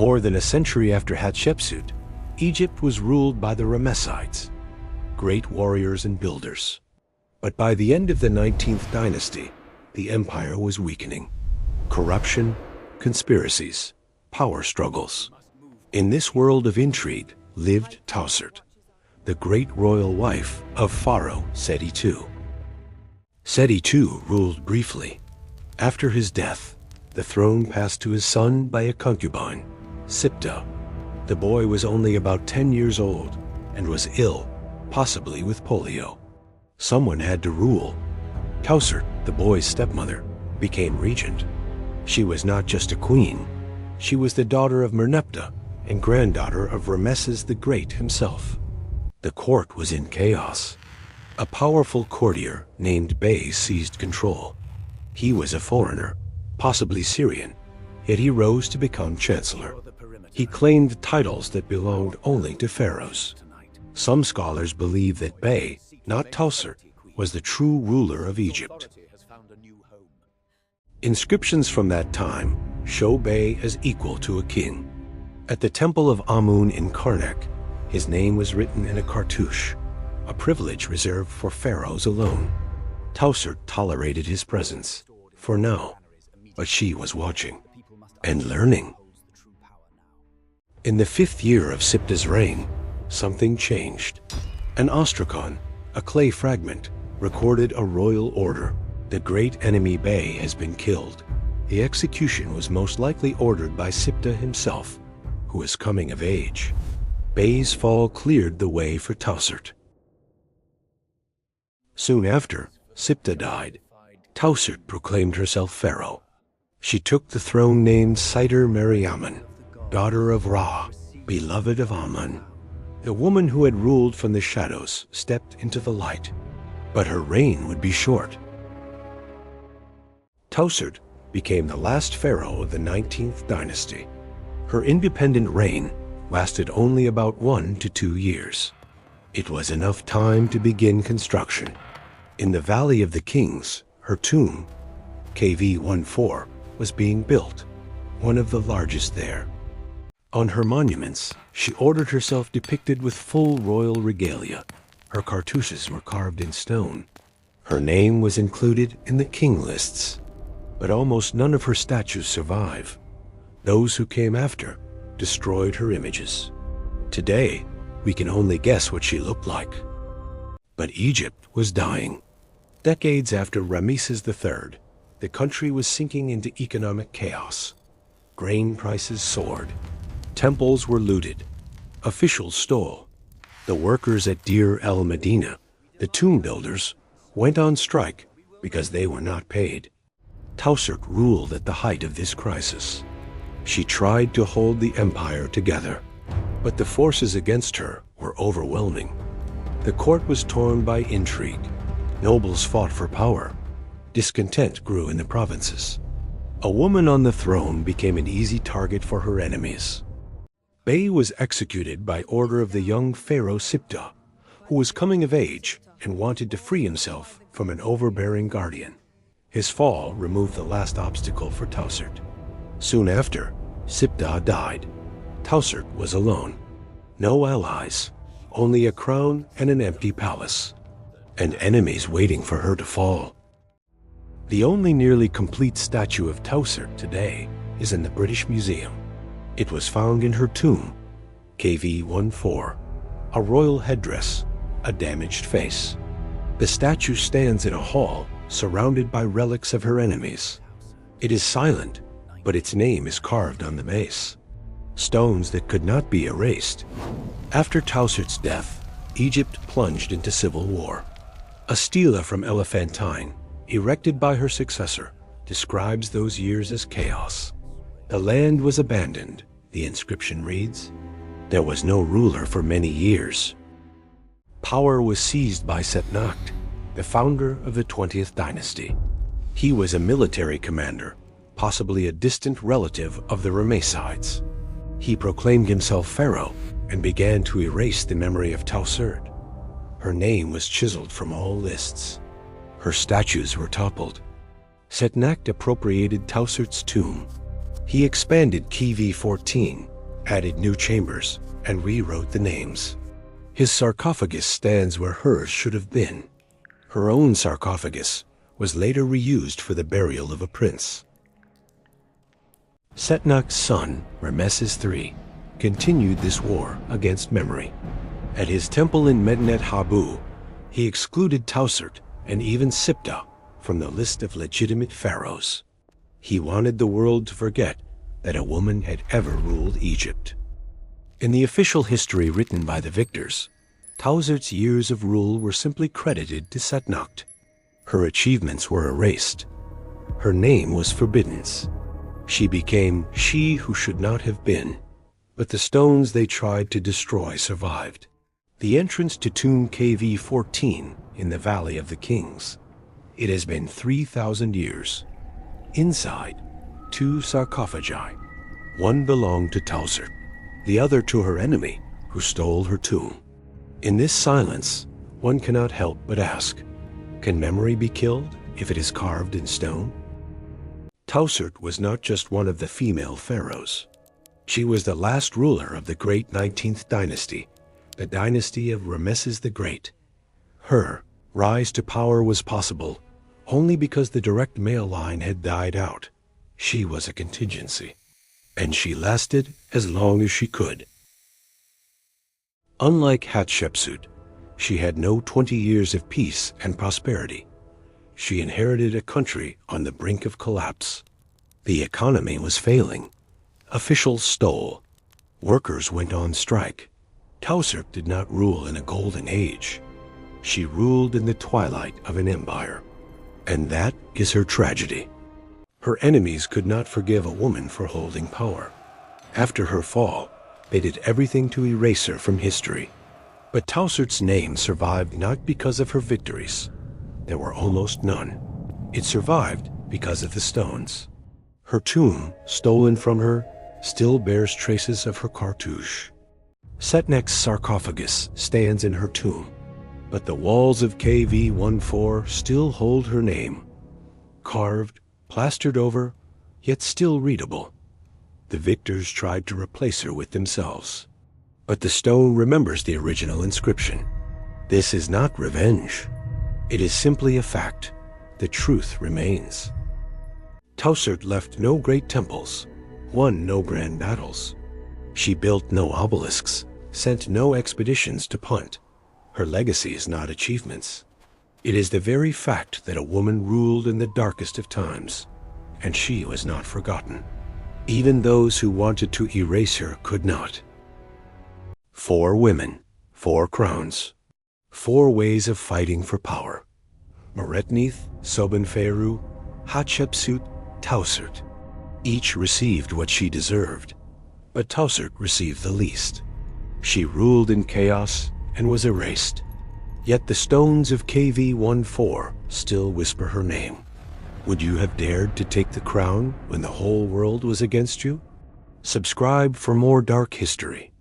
More than a century after Hatshepsut, Egypt was ruled by the Ramessides, great warriors and builders. But by the end of the 19th dynasty, the empire was weakening. Corruption, conspiracies, power struggles. In this world of intrigue lived Tausert, the great royal wife of Pharaoh Seti II. Seti II ruled briefly. After his death, the throne passed to his son by a concubine, Siptah. The boy was only about 10 years old and was ill, possibly with polio. Someone had to rule. Tausert, the boy's stepmother, became regent. She was not just a queen. She was the daughter of Merneptah and granddaughter of Ramesses the Great himself. The court was in chaos. A powerful courtier named Bey seized control. He was a foreigner, possibly Syrian, yet he rose to become chancellor. He claimed titles that belonged only to pharaohs. Some scholars believe that Bey, not Tausert, was the true ruler of Egypt. Inscriptions from that time show Bey as equal to a king. At the temple of Amun in Karnak, his name was written in a cartouche, a privilege reserved for pharaohs alone. Tausert tolerated his presence, for now, but she was watching and learning. In the 5th year of Siptah's reign, something changed. An ostracon, a clay fragment, recorded a royal order. The great enemy Bey has been killed. The execution was most likely ordered by Siptah himself, who was coming of age. Bey's fall cleared the way for Tausert. Soon after, Siptah died. Tausert proclaimed herself pharaoh. She took the throne named Sider Meriamun, daughter of Ra, beloved of Amun. The woman who had ruled from the shadows stepped into the light, but her reign would be short. Tausert became the last pharaoh of the 19th dynasty. Her independent reign lasted only about 1 to 2 years. It was enough time to begin construction. In the Valley of the Kings, her tomb, KV-14, was being built, one of the largest there. On her monuments, she ordered herself depicted with full royal regalia. Her cartouches were carved in stone. Her name was included in the king lists, but almost none of her statues survive. Those who came after destroyed her images. Today, we can only guess what she looked like. But Egypt was dying. Decades after Ramesses III, the country was sinking into economic chaos. Grain prices soared. Temples were looted. Officials stole. The workers at Deir el-Medina, the tomb builders, went on strike because they were not paid. Tausert ruled at the height of this crisis. She tried to hold the empire together, but the forces against her were overwhelming. The court was torn by intrigue. Nobles fought for power. Discontent grew in the provinces. A woman on the throne became an easy target for her enemies. Bey was executed by order of the young pharaoh Siptah, who was coming of age and wanted to free himself from an overbearing guardian. His fall removed the last obstacle for Tausert. Soon after, Siptah died. Tausert was alone. No allies, only a crown and an empty palace, and enemies waiting for her to fall. The only nearly complete statue of Tausert today is in the British Museum. It was found in her tomb, KV-14, a royal headdress, a damaged face. The statue stands in a hall surrounded by relics of her enemies. It is silent, but its name is carved on the base. Stones that could not be erased. After Tausert's death, Egypt plunged into civil war. A stela from Elephantine, erected by her successor, describes those years as chaos. The land was abandoned, the inscription reads. There was no ruler for many years. Power was seized by Setnakhte, the founder of the 20th dynasty. He was a military commander, possibly a distant relative of the Ramessides. He proclaimed himself pharaoh and began to erase the memory of Tausert. Her name was chiseled from all lists. Her statues were toppled. Setnakhte appropriated Tausert's tomb. He expanded KV-14 added new chambers, and rewrote the names. His sarcophagus stands where hers should have been. Her own sarcophagus was later reused for the burial of a prince. Setnakhte's son, Ramesses III, continued this war against memory. At his temple in Medinet Habu, he excluded Tausert and even Siptah from the list of legitimate pharaohs. He wanted the world to forget that a woman had ever ruled Egypt. In the official history written by the victors, Tausert's years of rule were simply credited to Setnakhte. Her achievements were erased. Her name was forbidden. She became she who should not have been, but the stones they tried to destroy survived. The entrance to tomb KV-14 in the Valley of the Kings. It has been 3,000 years. Inside, 2 sarcophagi. One belonged to Tausert, the other to her enemy, who stole her tomb. In this silence, one cannot help but ask, can memory be killed if it is carved in stone? Tausert was not just one of the female pharaohs. She was the last ruler of the great 19th dynasty, the dynasty of Ramesses the Great. Her rise to power was possible only because the direct male line had died out. She was a contingency, and she lasted as long as she could. Unlike Hatshepsut, she had no 20 years of peace and prosperity. She inherited a country on the brink of collapse. The economy was failing. Officials stole. Workers went on strike. Tausert did not rule in a golden age. She ruled in the twilight of an empire. And that is her tragedy. Her enemies could not forgive a woman for holding power. After her fall, they did everything to erase her from history. But Tausert's name survived not because of her victories. There were almost none. It survived because of the stones. Her tomb, stolen from her, still bears traces of her cartouche. Setnakhte's sarcophagus stands in her tomb, but the walls of KV-14 still hold her name. Carved, plastered over, yet still readable. The victors tried to replace her with themselves. But the stone remembers the original inscription. This is not revenge. It is simply a fact. The truth remains. Tausert left no great temples, won no grand battles. She built no obelisks, sent no expeditions to Punt. Her legacy is not achievements. It is the very fact that a woman ruled in the darkest of times, and she was not forgotten. Even those who wanted to erase her could not. 4 women, 4 crowns, 4 ways of fighting for power. Meretnith, Sobenferu, Hatshepsut, Tausert. Each received what she deserved, but Tausert received the least. She ruled in chaos and was erased. Yet the stones of KV-14 still whisper her name. Would you have dared to take the crown when the whole world was against you? Subscribe for more dark history.